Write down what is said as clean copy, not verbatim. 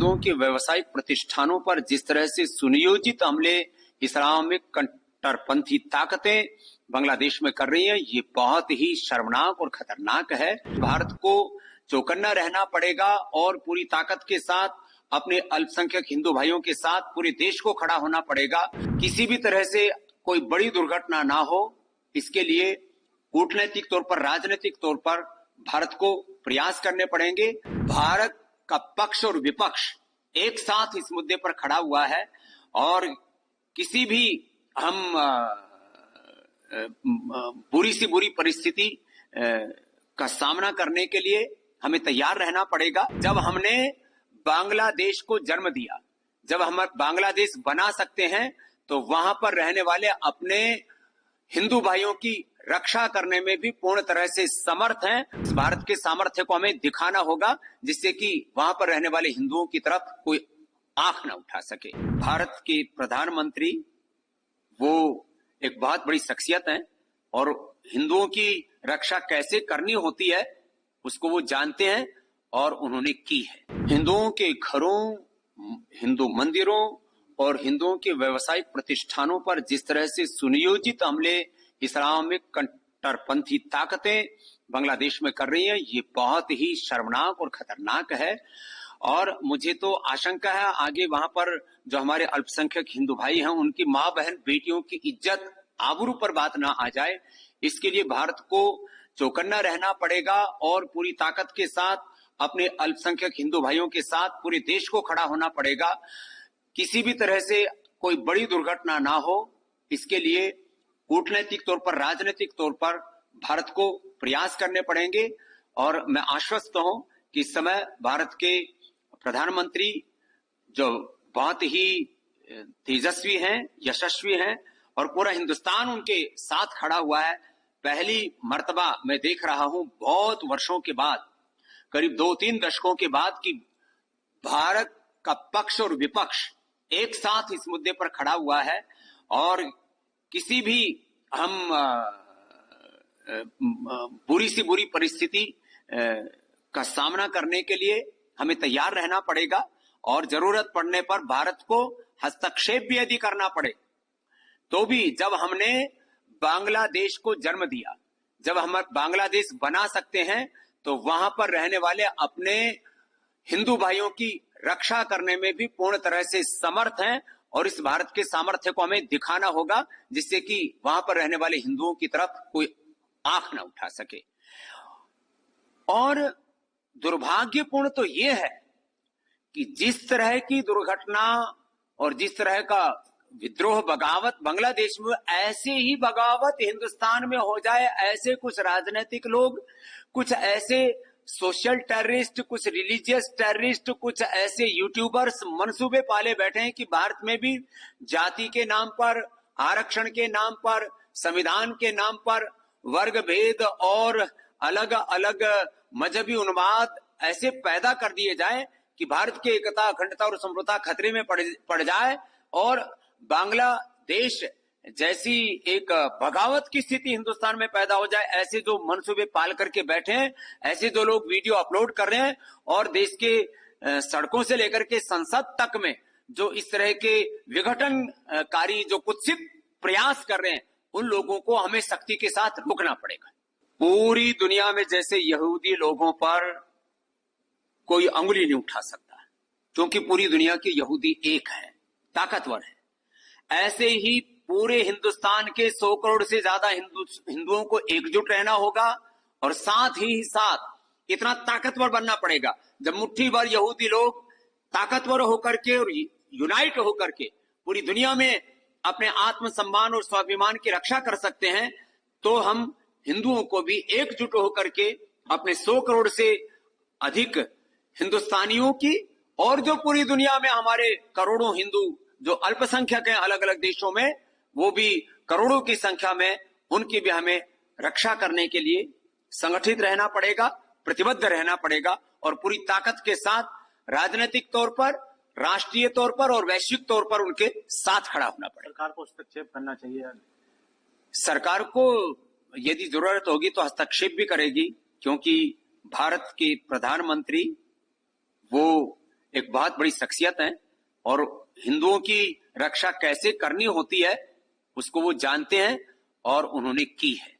हिंदुओं के व्यवसायिक प्रतिष्ठानों पर जिस तरह से सुनियोजित हमले इस्लामिक कट्टरपंथी ताकतें बांग्लादेश में कर रही हैं, ये बहुत ही शर्मनाक और खतरनाक है। भारत को चौकन्ना रहना पड़ेगा और पूरी ताकत के साथ अपने अल्पसंख्यक हिंदू भाइयों के साथ पूरे देश को खड़ा होना पड़ेगा। किसी भी तरह से कोई बड़ी दुर्घटना ना हो, इसके लिए कूटनैतिक तौर पर, राजनीतिक तौर पर भारत को प्रयास करने पड़ेंगे। भारत का पक्ष और विपक्ष एक साथ इस मुद्दे पर खड़ा हुआ है और किसी भी हम बुरी से बुरी परिस्थिति का सामना करने के लिए हमें तैयार रहना पड़ेगा। जब हमने बांग्लादेश को जन्म दिया, जब हम बांग्लादेश बना सकते हैं, तो वहां पर रहने वाले अपने हिंदू भाइयों की रक्षा करने में भी पूर्ण तरह से समर्थ हैं। भारत के सामर्थ्य को हमें दिखाना होगा, जिससे कि वहां पर रहने वाले हिंदुओं की तरफ कोई आंख न उठा सके। भारत के प्रधानमंत्री वो एक बहुत बड़ी शख्सियत हैं और हिंदुओं की रक्षा कैसे करनी होती है उसको वो जानते हैं और उन्होंने की है। हिंदुओं के घरों, हिंदू मंदिरों और हिंदुओं के व्यवसायिक प्रतिष्ठानों पर जिस तरह से सुनियोजित हमले इस्लामिक कट्टरपंथी ताकतें बांग्लादेश में कर रही हैं, ये बहुत ही शर्मनाक और खतरनाक है। और मुझे तो आशंका है आगे वहां पर जो हमारे अल्पसंख्यक हिंदू भाई हैं, उनकी माँ बहन बेटियों की इज्जत आबरू पर बात ना आ जाए। इसके लिए भारत को चौकन्ना रहना पड़ेगा और पूरी ताकत के साथ अपने अल्पसंख्यक हिंदू भाइयों के साथ पूरे देश को खड़ा होना पड़ेगा। किसी भी तरह से कोई बड़ी दुर्घटना ना हो, इसके लिए कूटनैतिक तौर पर, राजनीतिक तौर पर भारत को प्रयास करने पड़ेंगे। और मैं आश्वस्त हूं कि इस समय भारत के प्रधानमंत्री जो बहुत ही तेजस्वी हैं, यशस्वी हैं और पूरा हिंदुस्तान उनके साथ खड़ा हुआ है। पहली मर्तबा मैं देख रहा हूं बहुत वर्षों के बाद, करीब 2-3 दशकों के बाद, कि भारत का पक्ष और विपक्ष एक साथ इस मुद्दे पर खड़ा हुआ है और किसी भी हम बुरी से बुरी परिस्थिति का सामना करने के लिए हमें तैयार रहना पड़ेगा और जरूरत पड़ने पर भारत को हस्तक्षेप भी यदि करना पड़े तो भी। जब हमने बांग्लादेश को जन्म दिया, जब हम बांग्लादेश बना सकते हैं, तो वहां पर रहने वाले अपने हिंदू भाइयों की रक्षा करने में भी पूर्ण तरह से समर्थ हैं और इस भारत के सामर्थ्य को हमें दिखाना होगा, जिससे कि वहां पर रहने वाले हिंदुओं की तरफ कोई आंख न उठा सके। और दुर्भाग्यपूर्ण तो यह है कि जिस तरह की दुर्घटना और जिस तरह का विद्रोह, बगावत बांग्लादेश में, ऐसे ही बगावत हिंदुस्तान में हो जाए। ऐसे कुछ राजनीतिक लोग, कुछ ऐसे सोशल टेररिस्ट, कुछ रिलीजियस टेररिस्ट, कुछ ऐसे यूट्यूबर्स मंसूबे पाले बैठे हैं कि भारत में भी जाति के नाम पर, आरक्षण के नाम पर, संविधान के नाम पर वर्ग भेद और अलग अलग मजहबी उन्माद ऐसे पैदा कर दिए जाए कि भारत की एकता, अखंडता और समृद्धता खतरे में पड़ जाए और बांग्लादेश जैसी एक बगावत की स्थिति हिंदुस्तान में पैदा हो जाए। ऐसे जो मंसूबे पाल करके बैठे हैं, ऐसे जो लोग वीडियो अपलोड कर रहे हैं और देश के सड़कों से लेकर के संसद तक में जो इस तरह के विघटनकारी, जो कुत्सित प्रयास कर रहे हैं, उन लोगों को हमें सख्ती के साथ रोकना पड़ेगा। पूरी दुनिया में जैसे यहूदी लोगों पर कोई अंगुली नहीं उठा सकता, क्योंकि पूरी दुनिया के यहूदी एक है, ताकतवर है। ऐसे ही पूरे हिंदुस्तान के 100 करोड़ से ज्यादा हिंदुओं को एकजुट रहना होगा और साथ ही साथ इतना ताकतवर बनना पड़ेगा। जब मुट्ठी भर यहूदी लोग ताकतवर होकर के और यूनाइट होकर के पूरी दुनिया में अपने आत्मसम्मान और स्वाभिमान की रक्षा कर सकते हैं, तो हम हिंदुओं को भी एकजुट होकर के अपने 100 करोड़ से अधिक हिंदुस्तानियों की और जो पूरी दुनिया में हमारे करोड़ों हिंदू जो अल्पसंख्यक हैं अलग अलग देशों में, वो भी करोड़ों की संख्या में, उनकी भी हमें रक्षा करने के लिए संगठित रहना पड़ेगा, प्रतिबद्ध रहना पड़ेगा और पूरी ताकत के साथ राजनीतिक तौर पर, राष्ट्रीय तौर पर और वैश्विक तौर पर उनके साथ खड़ा होना पड़ेगा। सरकार को हस्तक्षेप करना चाहिए। सरकार को यदि जरूरत होगी तो हस्तक्षेप भी करेगी, क्योंकि भारत के प्रधानमंत्री वो एक बहुत बड़ी शख्सियत हैं और हिंदुओं की रक्षा कैसे करनी होती है उसको वो जानते हैं और उन्होंने की है।